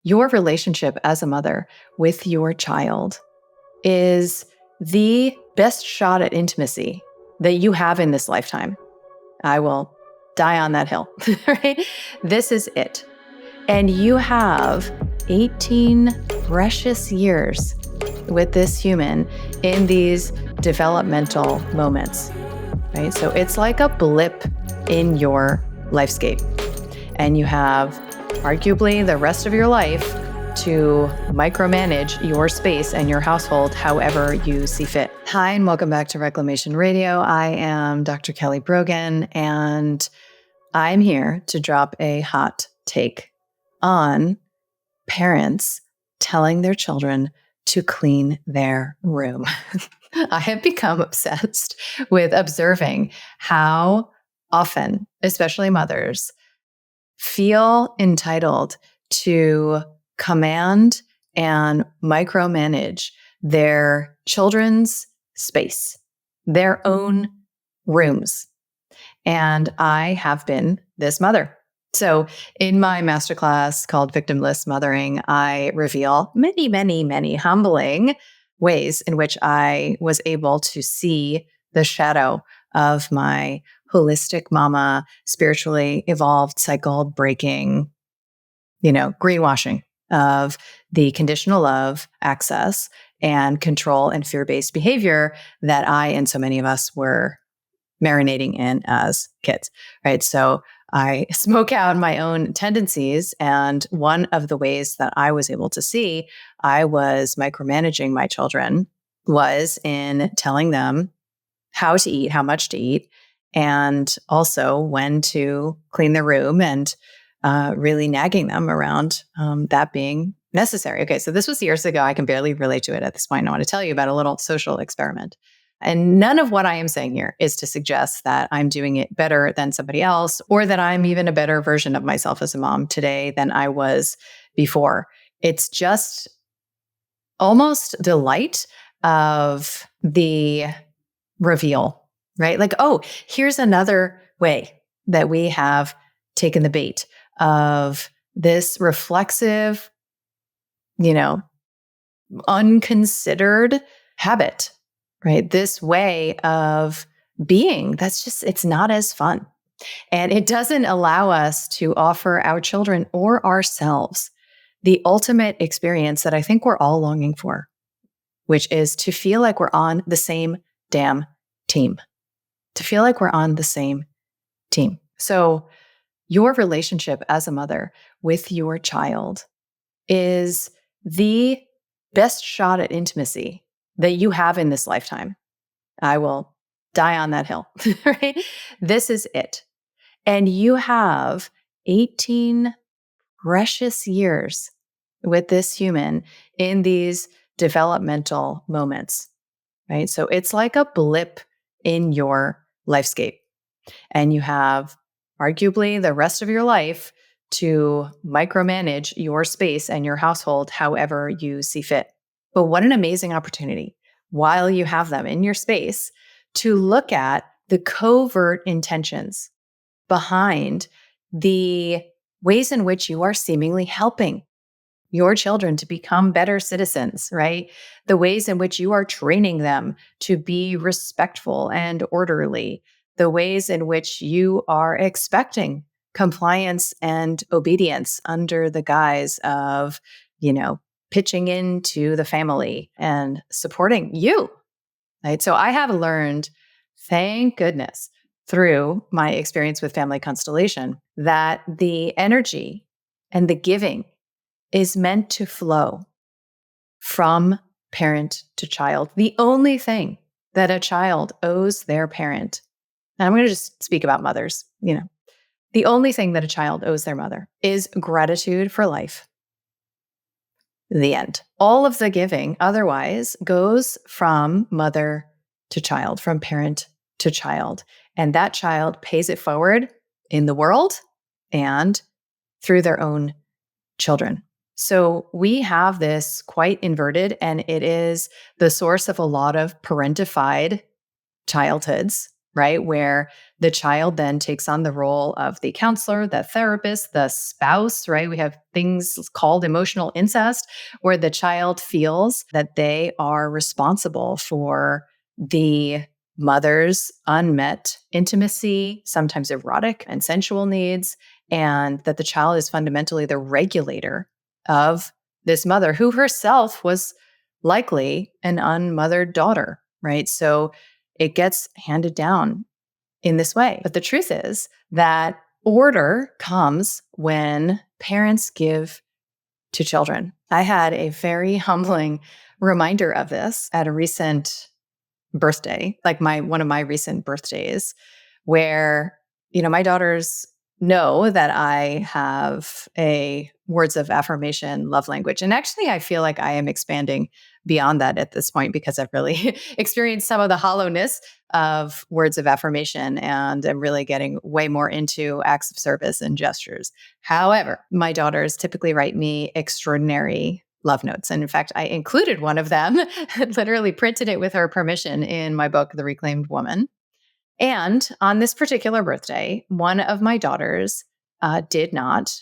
Your relationship as a mother with your child is the best shot at intimacy that you have in this lifetime. I will die on that hill, right? This is it. And you have 18 precious years with this human in these developmental moments, right? So it's like a blip in your lifescape. And you have arguably the rest of your life to micromanage your space and your household however you see fit. Hi, and welcome back to Reclamation Radio. I am Dr. Kelly Brogan, and I'm here to drop a hot take on parents telling their children to clean their room. I have become obsessed with observing how often, especially mothers, feel entitled to command and micromanage their children's space, their own rooms. And I have been this mother. So in my masterclass called Victimless Mothering, I reveal many, many, many humbling ways in which I was able to see the shadow of my holistic mama, spiritually evolved, cycle breaking, greenwashing of the conditional love, access, and control and fear-based behavior that I and so many of us were marinating in as kids, right? So I smoke out my own tendencies. And one of the ways that I was able to see I was micromanaging my children was in telling them how to eat, how much to eat, and also when to clean their room and really nagging them around that being necessary. Okay, so this was years ago. I can barely relate to it at this point. I want to tell you about a little social experiment. And none of what I am saying here is to suggest that I'm doing it better than somebody else or that I'm even a better version of myself as a mom today than I was before. It's just almost delight of the reveal, right? Like, oh, here's another way that we have taken the bait of this reflexive, unconsidered habit, right? This way of being it's not as fun. And it doesn't allow us to offer our children or ourselves the ultimate experience that I think we're all longing for, which is to feel like we're on the same damn team, to feel like we're on the same team. So your relationship as a mother with your child is the best shot at intimacy that you have in this lifetime. I will die on that hill, right? This is it. And you have 18 precious years with this human in these developmental moments, right? So it's like a blip in your lifescape. And you have arguably the rest of your life to micromanage your space and your household however you see fit. But what an amazing opportunity while you have them in your space to look at the covert intentions behind the ways in which you are seemingly helping your children to become better citizens, right? The ways in which you are training them to be respectful and orderly, the ways in which you are expecting compliance and obedience under the guise of, pitching into the family and supporting you, right? So I have learned, thank goodness, through my experience with family constellation, that the energy and the giving is meant to flow from parent to child. The only thing that a child owes their parent, and I'm going to just speak about mothers, the only thing that a child owes their mother is gratitude for life. The end. All of the giving otherwise goes from mother to child, from parent to child. And that child pays it forward in the world and through their own children. So we have this quite inverted, and it is the source of a lot of parentified childhoods right? Where the child then takes on the role of the counselor, the therapist, the spouse, right? We have things called emotional incest, where the child feels that they are responsible for the mother's unmet intimacy, sometimes erotic and sensual needs, and that the child is fundamentally the regulator of this mother who herself was likely an unmothered daughter, right? So it gets handed down in this way. But the truth is that order comes when parents give to children. I had a very humbling reminder of this at a recent birthday, like one of my recent birthdays, where my daughters know that I have a words of affirmation love language. And actually, I feel like I am expanding beyond that at this point because I've really experienced some of the hollowness of words of affirmation and I'm really getting way more into acts of service and gestures. However, my daughters typically write me extraordinary love notes. And in fact, I included one of them, literally printed it with her permission in my book, The Reclaimed Woman. And on this particular birthday, one of my daughters did not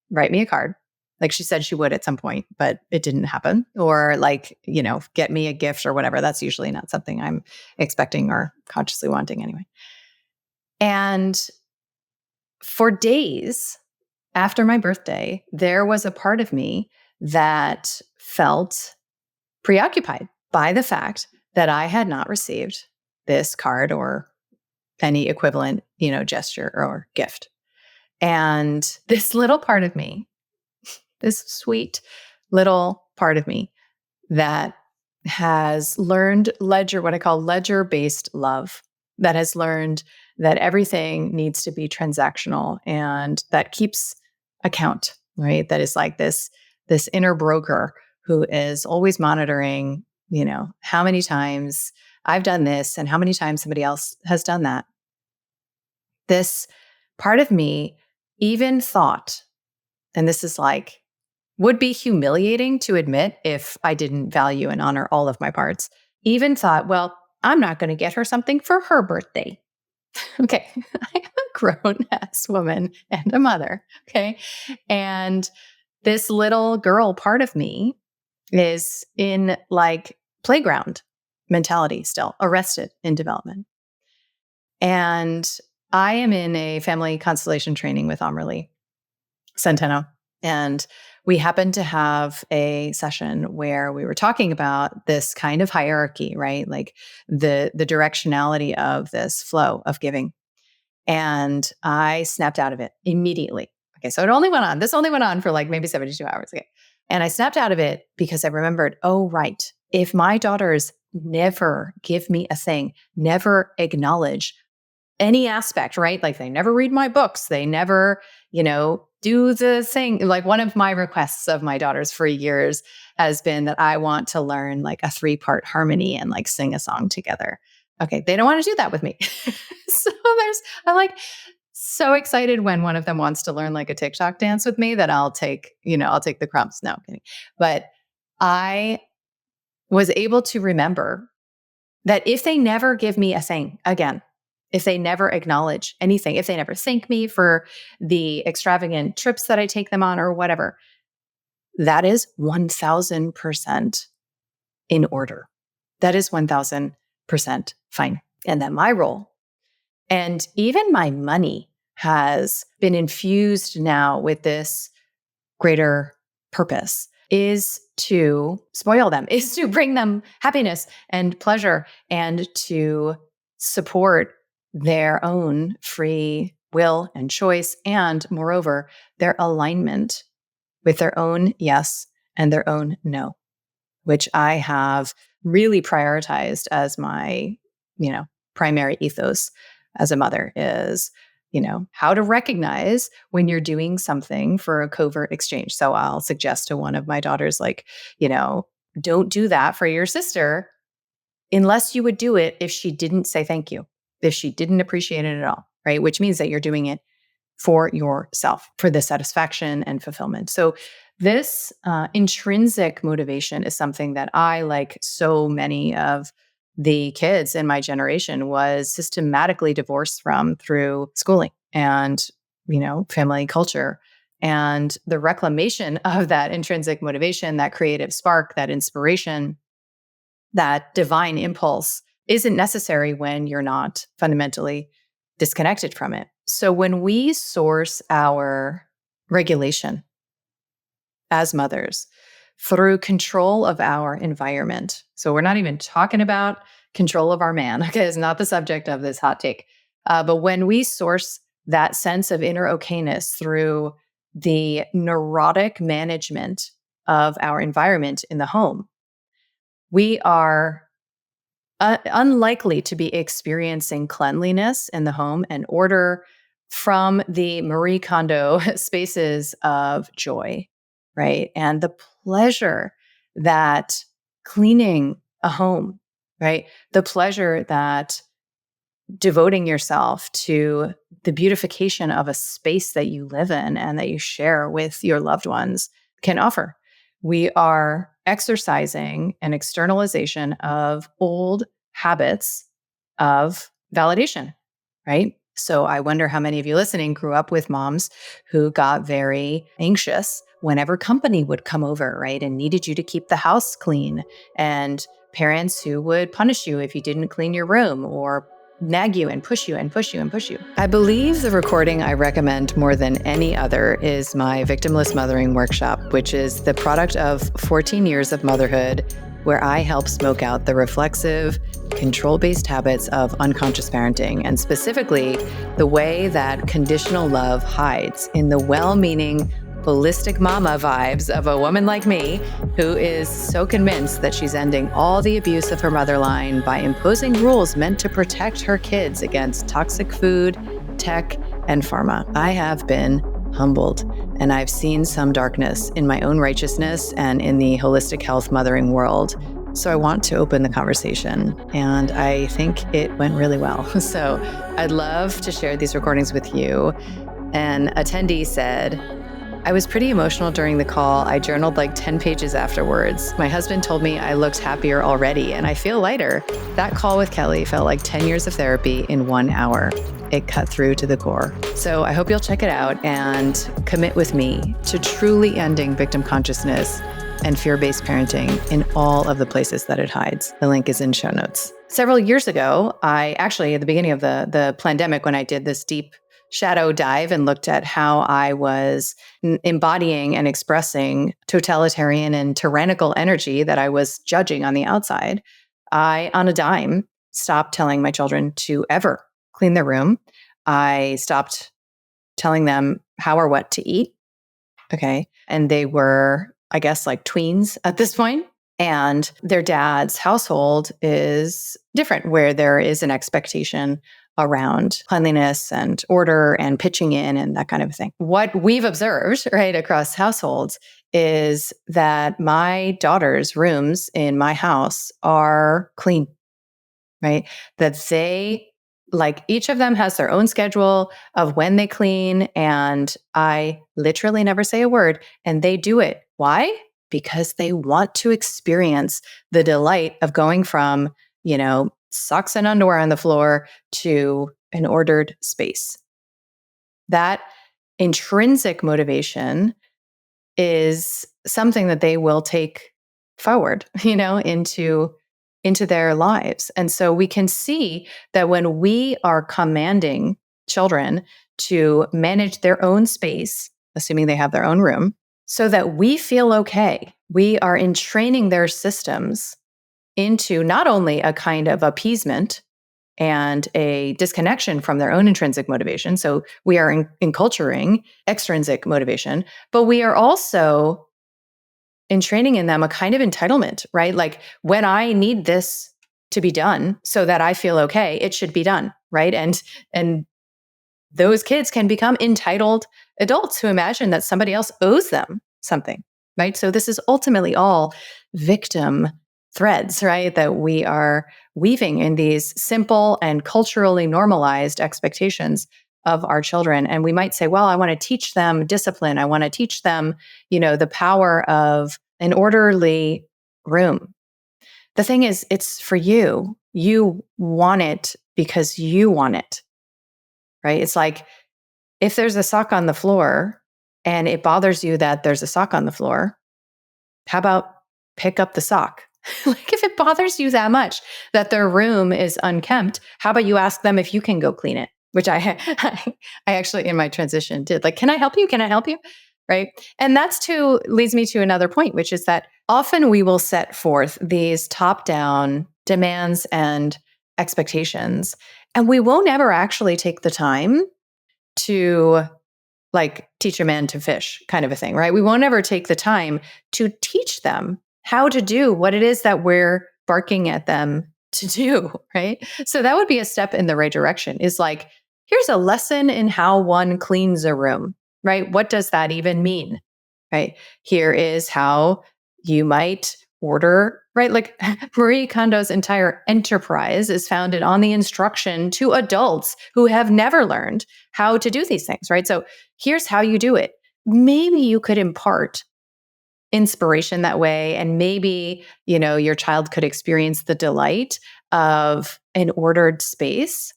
write me a card. Like she said she would at some point, but it didn't happen. Or get me a gift or whatever. That's usually not something I'm expecting or consciously wanting anyway. And for days after my birthday, there was a part of me that felt preoccupied by the fact that I had not received this card or any equivalent, gesture or gift. And this little part of me, this sweet little part of me that has learned what I call ledger-based love, that has learned that everything needs to be transactional and that keeps account, right? That is like this inner broker who is always monitoring, how many times I've done this and how many times somebody else has done that. This part of me even thought, and this is would be humiliating to admit if I didn't value and honor all of my parts, even thought, well, I'm not going to get her something for her birthday. Okay. I am a grown ass woman and a mother. Okay. And this little girl part of me is in playground mentality still, arrested in development. And I am in a family constellation training with Amrali Centeno. And we happened to have a session where we were talking about this kind of hierarchy, right? Like the directionality of this flow of giving. And I snapped out of it immediately. Okay, so this only went on for maybe 72 hours. Okay. And I snapped out of it because I remembered, oh, right. If my daughters never give me a thing, never acknowledge any aspect, right? Like they never read my books. They never, do the thing. Like one of my requests of my daughters for years has been that I want to learn a 3-part harmony and sing a song together. Okay. They don't want to do that with me. So I'm so excited when one of them wants to learn a TikTok dance with me that I'll take the crumbs. No, I'm kidding. But I was able to remember that if they never give me a thing again, if they never acknowledge anything, if they never thank me for the extravagant trips that I take them on or whatever, that is 1000% in order. That is 1000% fine. And then my role, and even my money has been infused now with this greater purpose, is to spoil them, is to bring them happiness and pleasure and to support their own free will and choice. And moreover, their alignment with their own yes and their own no, which I have really prioritized as my, primary ethos as a mother is, how to recognize when you're doing something for a covert exchange. So I'll suggest to one of my daughters, don't do that for your sister unless you would do it if she didn't say thank you, if she didn't appreciate it at all, right? Which means that you're doing it for yourself, for the satisfaction and fulfillment. So this intrinsic motivation is something that I, like so many of the kids in my generation was systematically divorced from through schooling and, family culture. And the reclamation of that intrinsic motivation, that creative spark, that inspiration, that divine impulse isn't necessary when you're not fundamentally disconnected from it. So when we source our regulation as mothers through control of our environment, so we're not even talking about control of our man, okay, it's not the subject of this hot take. But when we source that sense of inner okayness through the neurotic management of our environment in the home, we are unlikely to be experiencing cleanliness in the home and order from the Marie Kondo spaces of joy, right? And the pleasure that cleaning a home, right? The pleasure that devoting yourself to the beautification of a space that you live in and that you share with your loved ones can offer. We are exercising an externalization of old habits of validation, right? So I wonder how many of you listening grew up with moms who got very anxious whenever company would come over, right? And needed you to keep the house clean, and parents who would punish you if you didn't clean your room or nag you and push you and push you and push you. I believe the recording I recommend more than any other is my Victimless Mothering Workshop, which is the product of 14 years of motherhood, where I help smoke out the reflexive, control-based habits of unconscious parenting, and specifically the way that conditional love hides in the well-meaning holistic mama vibes of a woman like me who is so convinced that she's ending all the abuse of her mother line by imposing rules meant to protect her kids against toxic food, tech, and pharma. I have been humbled, and I've seen some darkness in my own righteousness and in the holistic health mothering world. So I want to open the conversation, and I think it went really well. So I'd love to share these recordings with you. An attendee said, I was pretty emotional during the call. I journaled like 10 pages afterwards. My husband told me I looked happier already, and I feel lighter. That call with Kelly felt like 10 years of therapy in 1 hour. It cut through to the core. So I hope you'll check it out and commit with me to truly ending victim consciousness and fear-based parenting in all of the places that it hides. The link is in show notes. Several years ago, I actually, at the beginning of the pandemic, when I did this deep shadow dive and looked at how I was embodying and expressing totalitarian and tyrannical energy that I was judging on the outside, I, on a dime, stopped telling my children to ever clean their room. I stopped telling them how or what to eat. Okay. And they were, I guess, like tweens at this point. And their dad's household is different, where there is an expectation around cleanliness and order and pitching in and that kind of thing. What we've observed, right, across households is that my daughter's rooms in my house are clean, right? That they, like, each of them has their own schedule of when they clean, and I literally never say a word, and they do it. Why? Because they want to experience the delight of going from, socks and underwear on the floor to an ordered space. That intrinsic motivation is something that they will take forward, into their lives. And so we can see that when we are commanding children to manage their own space, assuming they have their own room, so that we feel okay, we are entraining their systems into not only a kind of appeasement and a disconnection from their own intrinsic motivation. So we are enculturing extrinsic motivation, but we are also entraining in them a kind of entitlement, right? Like, when I need this to be done so that I feel okay, it should be done, right? And those kids can become entitled adults who imagine that somebody else owes them something, right? So this is ultimately all victim threads, right? That we are weaving in these simple and culturally normalized expectations of our children. And we might say, well, I want to teach them discipline. I want to teach them, the power of an orderly room. The thing is, it's for you. You want it because you want it, right? It's like if there's a sock on the floor and it bothers you that there's a sock on the floor, how about pick up the sock? Like if it bothers you that much that their room is unkempt, how about you ask them if you can go clean it? Which I actually in my transition did. Like, can I help you? Can I help you? Right. And leads me to another point, which is that often we will set forth these top down demands and expectations, and we won't ever actually take the time to like teach a man to fish kind of a thing, right? We won't ever take the time to teach them how to do what it is that we're barking at them to do, right? So that would be a step in the right direction is like, here's a lesson in how one cleans a room, right? What does that even mean, right? Here is how you might order, right? Like Marie Kondo's entire enterprise is founded on the instruction to adults who have never learned how to do these things, right? So here's how you do it. Maybe you could impart inspiration that way, and maybe, your child could experience the delight of an ordered space.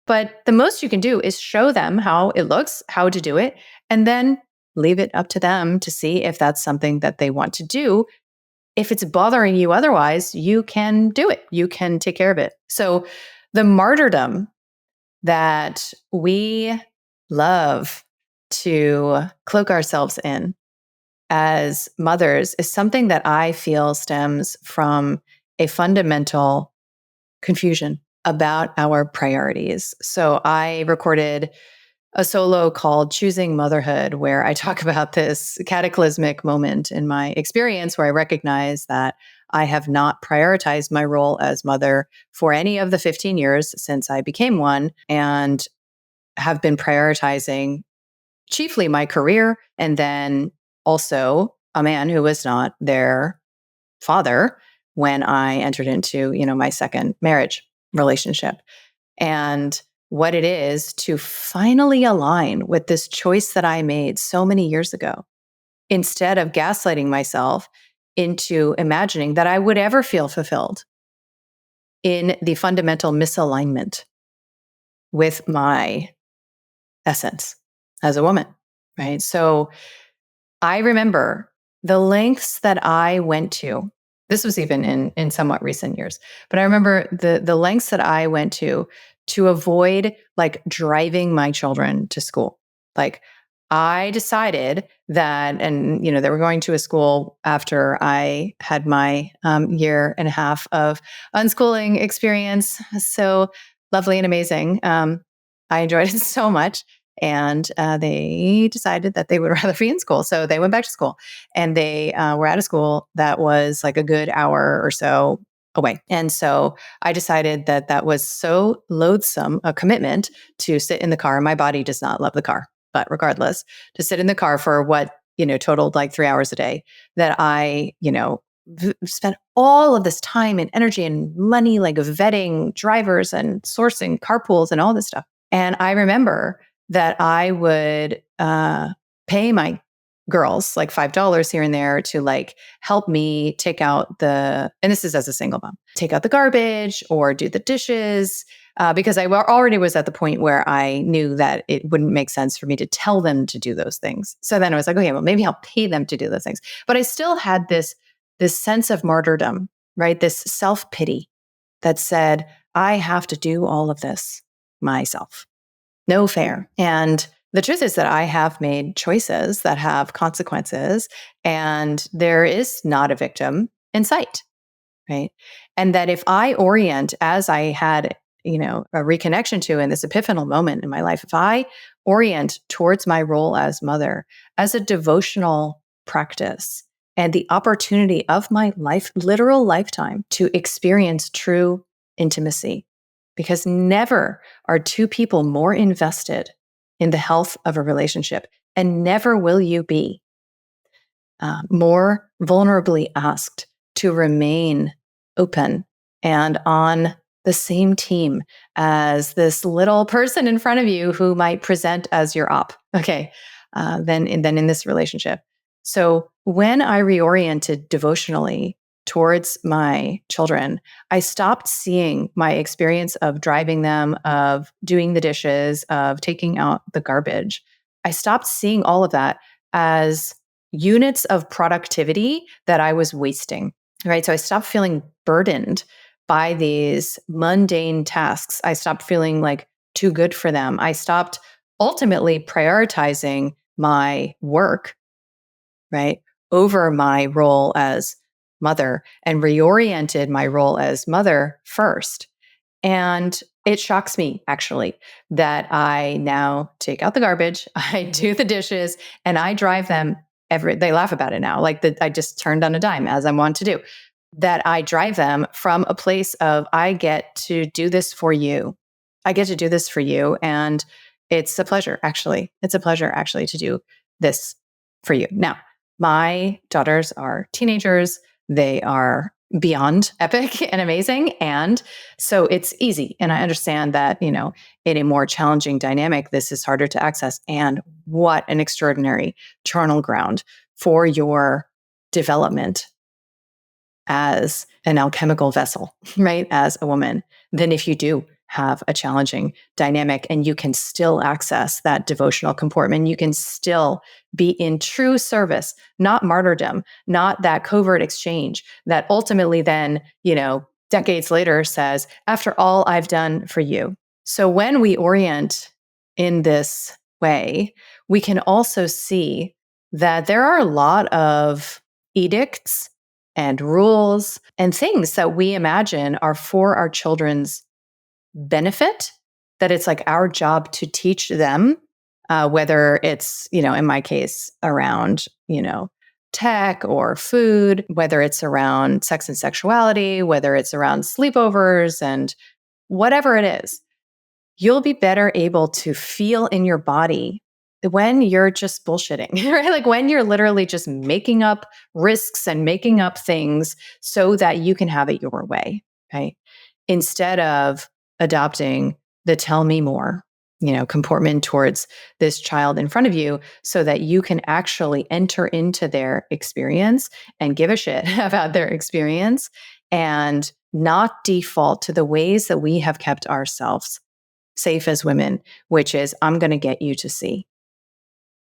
But the most you can do is show them how it looks, how to do it, and then leave it up to them to see if that's something that they want to do. If it's bothering you otherwise, you can do it. You can take care of it. So the martyrdom that we love to cloak ourselves in as mothers is something that I feel stems from a fundamental confusion about our priorities. So I recorded a solo called Choosing Motherhood, where I talk about this cataclysmic moment in my experience where I recognize that I have not prioritized my role as mother for any of the 15 years since I became one, and have been prioritizing chiefly my career and then also a man who was not their father when I entered into, my second marriage relationship. And what it is to finally align with this choice that I made so many years ago, instead of gaslighting myself into imagining that I would ever feel fulfilled in the fundamental misalignment with my essence as a woman, right? So I remember the lengths that I went to. This was even in somewhat recent years, but I remember the lengths that I went to avoid like driving my children to school. Like I decided that, and they were going to a school after I had my year and a half of unschooling experience. So lovely and amazing. I enjoyed it so much. And they decided that they would rather be in school. So they went back to school, and they were at a school that was like a good hour or so away. And so I decided that that was so loathsome a commitment to sit in the car. My body does not love the car, but regardless, to sit in the car for what, totaled like 3 hours a day, that I, spent all of this time and energy and money, like vetting drivers and sourcing carpools and all this stuff. And I remember that I would pay my girls like $5 here and there to like help me take out and this is as a single mom, take out the garbage or do the dishes, because I already was at the point where I knew that it wouldn't make sense for me to tell them to do those things. So then I was like, okay, well, maybe I'll pay them to do those things. But I still had this sense of martyrdom, right? This self-pity that said, I have to do all of this myself. No fair. And the truth is that I have made choices that have consequences, and there is not a victim in sight, right? And that if I orient, as I had, a reconnection to in this epiphanal moment in my life, if I orient towards my role as mother as a devotional practice and the opportunity of my life, literal lifetime, to experience true intimacy, because never are two people more invested in the health of a relationship, and never will you be more vulnerably asked to remain open and on the same team as this little person in front of you who might present as your op. Okay, then in this relationship. So when I reoriented devotionally towards my children, I stopped seeing my experience of driving them, of doing the dishes, of taking out the garbage. I stopped seeing all of that as units of productivity that I was wasting, right? So I stopped feeling burdened by these mundane tasks. I stopped feeling like too good for them. I stopped ultimately prioritizing my work, right, over my role as mother and reoriented my role as mother first. And it shocks me actually that I now take out the garbage, I do the dishes, and I drive them they laugh about it now, like that I just turned on a dime as I want to do. That I drive them from a place of I get to do this for you. I get to do this for you. And it's a pleasure, actually. It's a pleasure actually to do this for you. Now, my daughters are teenagers. They are beyond epic and amazing. And so it's easy. And I understand that, in a more challenging dynamic, this is harder to access. And what an extraordinary charnel ground for your development as an alchemical vessel, right? As a woman, than if you do have a challenging dynamic and you can still access that devotional comportment. You can still be in true service, not martyrdom, not that covert exchange that ultimately then, decades later says, after all I've done for you. So when we orient in this way, we can also see that there are a lot of edicts and rules and things that we imagine are for our children's benefit, that it's like our job to teach them, whether it's, in my case, around, tech or food, whether it's around sex and sexuality, whether it's around sleepovers and whatever it is, you'll be better able to feel in your body when you're just bullshitting, right? Like when you're literally just making up risks and making up things so that you can have it your way, right? Instead of adopting the tell me more, comportment towards this child in front of you so that you can actually enter into their experience and give a shit about their experience and not default to the ways that we have kept ourselves safe as women, which is I'm going to get you to see.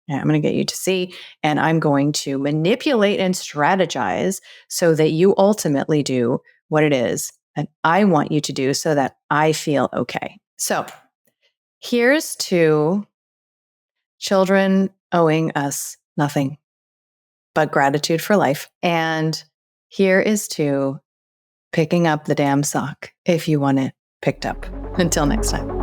Yeah, I'm going to get you to see, and I'm going to manipulate and strategize so that you ultimately do what it is that I want you to do so that I feel okay. So here's to children owing us nothing but gratitude for life. And here is to picking up the damn sock if you want it picked up. Until next time.